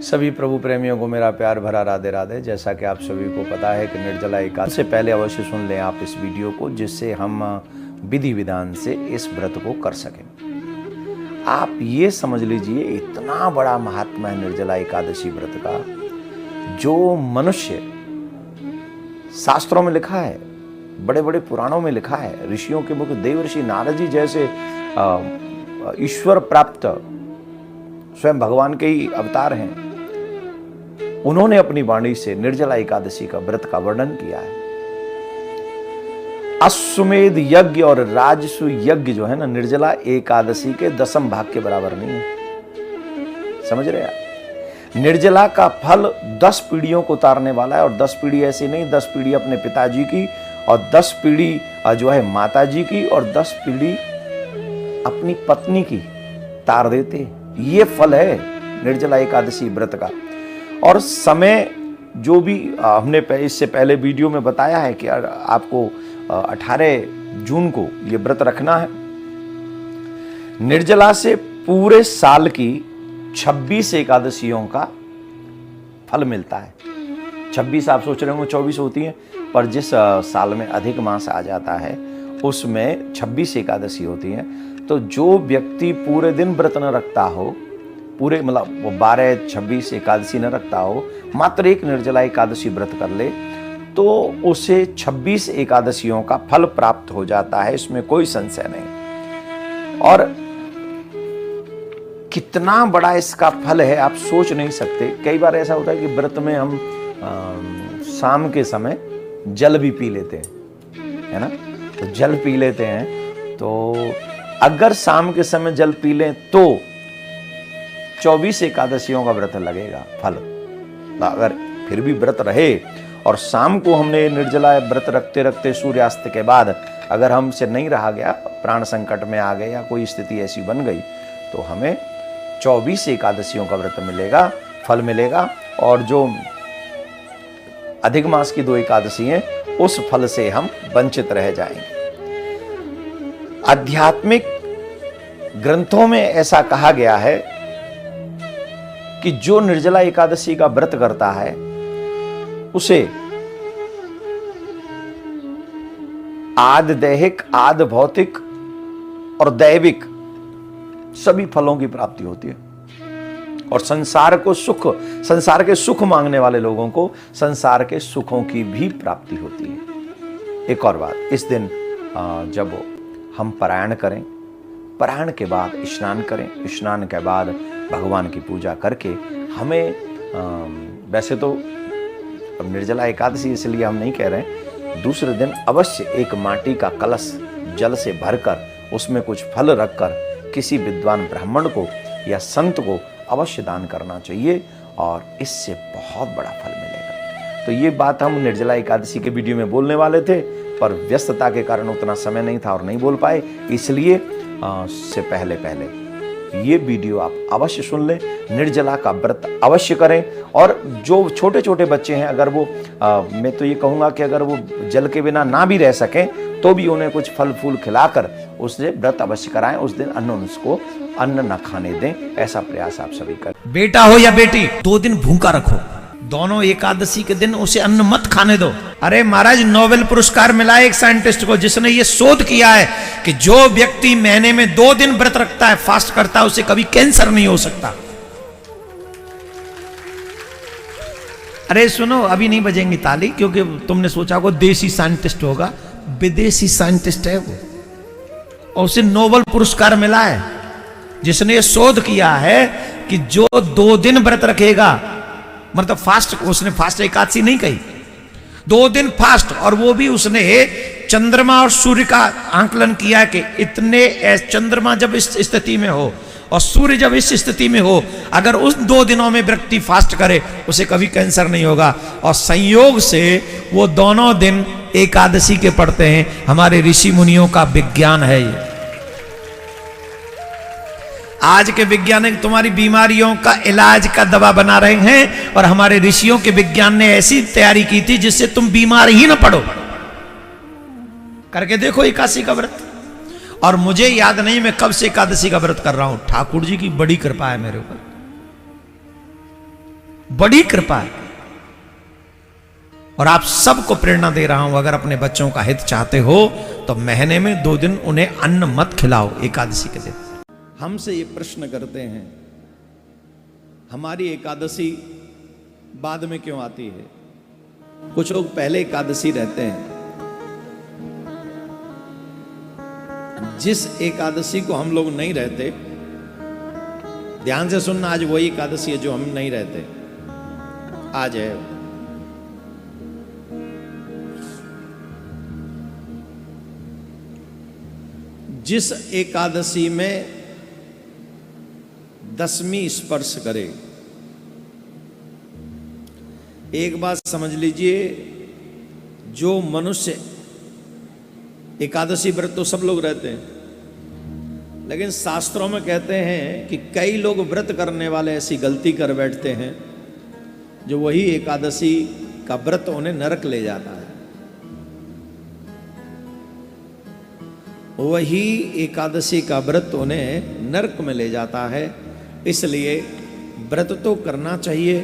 सभी प्रभु प्रेमियों को मेरा प्यार भरा राधे राधे। जैसा कि आप सभी को पता है कि निर्जला एकादशी से पहले अवश्य सुन लें आप इस वीडियो को, जिससे हम विधि विधान से इस व्रत को कर सकें। आप ये समझ लीजिए, इतना बड़ा महात्मा है निर्जला एकादशी व्रत का, जो मनुष्य शास्त्रों में लिखा है, बड़े बड़े पुराणों में लिखा है, ऋषियों के मुख देवर्षि नारद जी जैसे ईश्वर प्राप्त स्वयं भगवान के ही अवतार हैं, उन्होंने अपनी वाणी से निर्जला एकादशी का व्रत का वर्णन किया है। अश्वमेध यज्ञ और राजसु यज्ञ जो है ना, निर्जला एकादशी के 10 भाग के बराबर नहीं है। समझ रहे आप? निर्जला का फल 10 पीढ़ियों को उतारने वाला है। और 10 पीढ़ी ऐसी नहीं, 10 पीढ़ी अपने पिताजी की, और 10 पीढ़ी जो है माता जी की, और 10 पीढ़ी अपनी पत्नी की तार देते। ये फल है निर्जला एकादशी व्रत का। और समय जो भी हमने इससे पहले वीडियो में बताया है कि आपको 18 जून को ये व्रत रखना है। निर्जला से पूरे साल की 26 एकादशियों का फल मिलता है। 26 आप सोच रहे होंगे 24 होती हैं, पर जिस साल में अधिक मास आ जाता है उसमें 26 एकादशी होती हैं। तो जो व्यक्ति पूरे दिन व्रत न रखता हो, पूरे मतलब वो 12-26 एकादशी न रखता हो, मात्र एक निर्जला एकादशी व्रत कर ले, तो उसे 26 एकादशियों का फल प्राप्त हो जाता है। इसमें कोई संशय नहीं। और कितना बड़ा इसका फल है आप सोच नहीं सकते। कई बार ऐसा होता है कि व्रत में हम शाम के समय जल भी पी लेते हैं, है ना? तो जल पी लेते हैं, तो अगर शाम के समय जल पी लें तो 24 एकादशियों का व्रत लगेगा फल। अगर फिर भी व्रत रहे और शाम को हमने निर्जला व्रत रखते रखते सूर्यास्त के बाद अगर हमसे नहीं रहा गया, प्राण संकट में आ गए या कोई स्थिति ऐसी बन गई, तो हमें 24 एकादशियों का व्रत मिलेगा, फल मिलेगा। और जो अधिक मास की 2 एकादशी हैं, उस फल से हम वंचित रह जाएंगे। आध्यात्मिक ग्रंथों में ऐसा कहा गया है कि जो निर्जला एकादशी का व्रत करता है उसे आद दैहिक, आद भौतिक और दैविक सभी फलों की प्राप्ति होती है। और संसार के सुख मांगने वाले लोगों को संसार के सुखों की भी प्राप्ति होती है। एक और बात, इस दिन जब हम पारायण करें, पारायण के बाद स्नान करें, स्नान के बाद भगवान की पूजा करके हमें वैसे तो अब निर्जला एकादशी इसलिए हम नहीं कह रहे हैं, दूसरे दिन अवश्य एक माटी का कलश जल से भरकर उसमें कुछ फल रखकर किसी विद्वान ब्राह्मण को या संत को अवश्य दान करना चाहिए, और इससे बहुत बड़ा फल मिलेगा। तो ये बात हम निर्जला एकादशी के वीडियो में बोलने वाले थे, पर व्यस्तता के कारण उतना समय नहीं था और नहीं बोल पाए, इसलिए से पहले ये वीडियो आप अवश्य सुन लें। निर्जला का व्रत अवश्य करें। और जो छोटे छोटे बच्चे हैं, अगर वो मैं तो ये कहूँगा कि अगर वो जल के बिना ना भी रह सकें तो भी उन्हें कुछ फल फूल खिलाकर उससे व्रत अवश्य कराएं। उस दिन अन्न न खाने दें, ऐसा प्रयास आप सभी करें। बेटा हो या बेटी, 2 दिन भूखा रखो, दोनों एकादशी के दिन उसे अन्न मत खाने दो। अरे महाराज, नोबेल पुरस्कार मिला है एक साइंटिस्ट को जिसने ये शोध किया है कि जो व्यक्ति महीने में 2 दिन व्रत रखता है, फास्ट करता है, उसे कभी कैंसर नहीं हो सकता। अरे सुनो, अभी नहीं बजेंगी ताली, क्योंकि तुमने सोचा होगा देसी साइंटिस्ट होगा, विदेशी साइंटिस्ट है वो, और उसे नोबेल पुरस्कार मिला है जिसने ये शोध किया है कि जो 2 दिन व्रत रखेगा, मतलब फास्ट, उसने फास्ट एकादशी नहीं कही, 2 दिन फास्ट, और वो भी उसने चंद्रमा और सूर्य का आंकलन किया कि इतने चंद्रमा जब इस स्थिति में हो और सूर्य जब इस स्थिति में हो, अगर उस 2 दिनों में व्यक्ति फास्ट करे उसे कभी कैंसर नहीं होगा। और संयोग से वो दोनों दिन एकादशी के पड़ते हैं। हमारे ऋषि मुनियों का विज्ञान है ये। आज के वैज्ञानिक तुम्हारी बीमारियों का इलाज का दवा बना रहे हैं, और हमारे ऋषियों के विज्ञान ने ऐसी तैयारी की थी जिससे तुम बीमार ही ना पड़ो। करके देखो एकादशी का व्रत। और मुझे याद नहीं मैं कब से एकादशी का व्रत कर रहा हूं, ठाकुर जी की बड़ी कृपा है मेरे ऊपर। बड़ी कृपा है। और आप सबको प्रेरणा दे रहा हूं, अगर अपने बच्चों का हित चाहते हो तो महीने में 2 दिन उन्हें अन्न मत खिलाओ एकादशी के दिन। हमसे ये प्रश्न करते हैं, हमारी एकादशी बाद में क्यों आती है? कुछ लोग पहले एकादशी रहते हैं। जिस एकादशी को हम लोग नहीं रहते, ध्यान से सुनना, आज वही एकादशी है जो हम नहीं रहते, आज है। जिस एकादशी में 10वीं स्पर्श करे, एक बात समझ लीजिए, जो मनुष्य एकादशी व्रत तो सब लोग रहते हैं, लेकिन शास्त्रों में कहते हैं कि कई लोग व्रत करने वाले ऐसी गलती कर बैठते हैं जो वही एकादशी का व्रत उन्हें नरक ले जाता है। वही एकादशी का व्रत उन्हें नरक में ले जाता है। इसलिए व्रत तो करना चाहिए,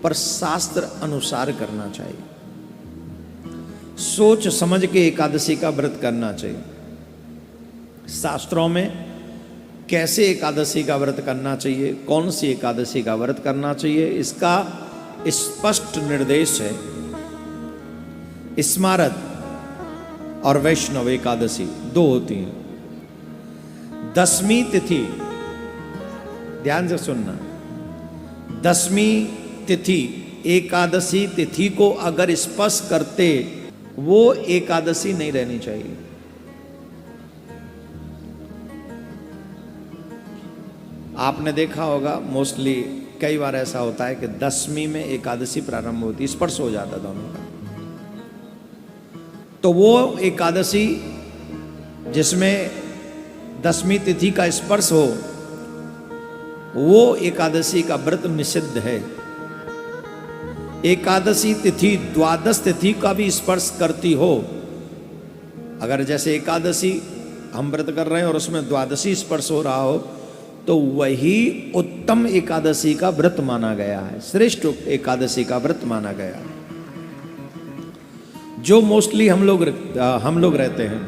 पर शास्त्र अनुसार करना चाहिए। सोच समझ के एकादशी का व्रत करना चाहिए। शास्त्रों में कैसे एकादशी का व्रत करना चाहिए, कौन सी एकादशी का व्रत करना चाहिए, इसका स्पष्ट निर्देश है। स्मारत और वैष्णव एकादशी 2 होती हैं। 10वीं तिथि, ध्यान से सुनना, 10वीं तिथि एकादशी तिथि को अगर स्पर्श करते, वो एकादशी नहीं रहनी चाहिए। आपने देखा होगा मोस्टली कई बार ऐसा होता है कि 10वीं में एकादशी प्रारंभ होती, स्पर्श हो जाता दोनों का। तो वो एकादशी जिसमें 10वीं तिथि का स्पर्श हो, वो एकादशी का व्रत निषिद्ध है। एकादशी तिथि द्वादश तिथि का भी स्पर्श करती हो, अगर जैसे एकादशी हम व्रत कर रहे हैं और उसमें द्वादशी स्पर्श हो रहा हो, तो वही उत्तम एकादशी का व्रत माना गया है, श्रेष्ठ एकादशी का व्रत माना गया है। जो मोस्टली हम लोग रहते हैं।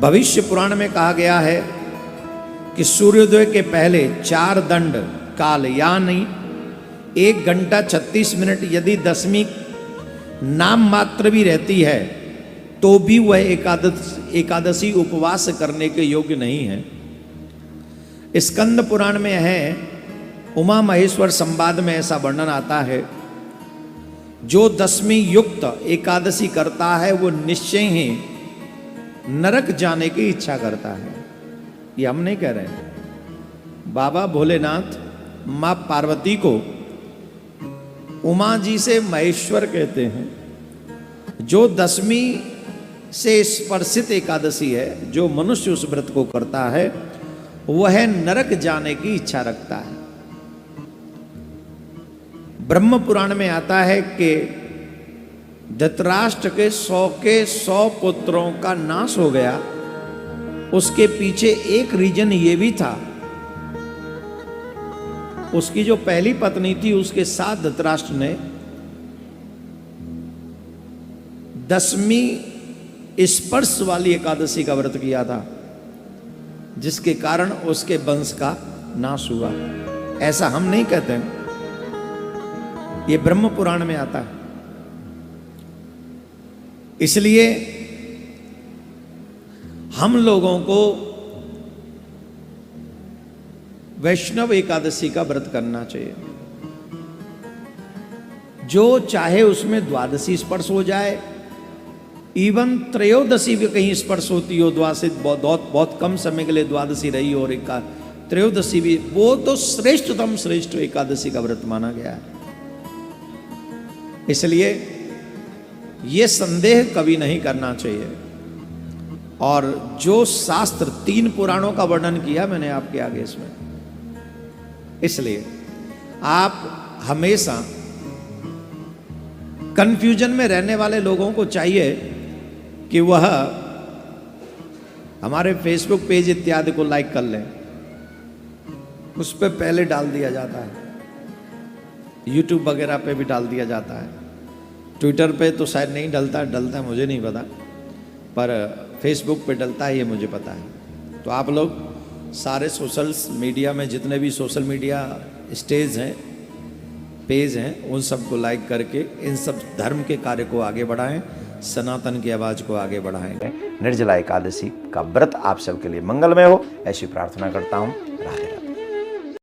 भविष्य पुराण में कहा गया है कि सूर्योदय के पहले 4 दंड काल, यानी 1 घंटा 36 मिनट यदि 10वीं नाम मात्र भी रहती है, तो भी वह एकादशी उपवास करने के योग्य नहीं है। स्कंद पुराण में है, उमा महेश्वर संवाद में ऐसा वर्णन आता है, जो 10वीं युक्त एकादशी करता है वो निश्चय ही नरक जाने की इच्छा करता है। ये हम नहीं कह रहे हैं। बाबा भोलेनाथ मां पार्वती को उमा जी से महेश्वर कहते हैं। जो 10वीं से स्पर्शित एकादशी है, जो मनुष्य उस व्रत को करता है, वह नरक जाने की इच्छा रखता है। ब्रह्म पुराण में आता है कि धृतराष्ट्र के 100 पुत्रों का नाश हो गया। उसके पीछे एक रीजन ये भी था, उसकी जो पहली पत्नी थी उसके साथ धृतराष्ट्र ने 10वीं स्पर्श वाली एकादशी का व्रत किया था, जिसके कारण उसके वंश का नाश हुआ। ऐसा हम नहीं कहते हैं, ये ब्रह्म पुराण में आता है। इसलिए हम लोगों को वैष्णव एकादशी का व्रत करना चाहिए। जो चाहे उसमें द्वादशी स्पर्श हो जाए, इवन त्रयोदशी भी कहीं स्पर्श होती हो, द्वादशी बहुत कम समय के लिए द्वादशी रही और त्रयोदशी भी, वो तो श्रेष्ठतम श्रेष्ठ एकादशी का व्रत माना गया है। इसलिए ये संदेह कभी नहीं करना चाहिए। और जो शास्त्र 3 पुराणों का वर्णन किया मैंने आपके आगे इसमें, इसलिए आप हमेशा कंफ्यूजन में रहने वाले लोगों को चाहिए कि वह हमारे फेसबुक पेज इत्यादि को लाइक कर लें। उस पर पहले डाल दिया जाता है, यूट्यूब वगैरह पे भी डाल दिया जाता है, ट्विटर पे तो शायद नहीं डलता है मुझे नहीं पता, पर फेसबुक पे डलता है ये मुझे पता है। तो आप लोग सारे सोशल मीडिया में जितने भी सोशल मीडिया स्टेज हैं, पेज हैं, उन सबको लाइक करके इन सब धर्म के कार्य को आगे बढ़ाएं, सनातन की आवाज़ को आगे बढ़ाएं। निर्जला एकादशी का व्रत आप सबके लिए मंगलमय हो, ऐसी प्रार्थना करता हूँ। राधे।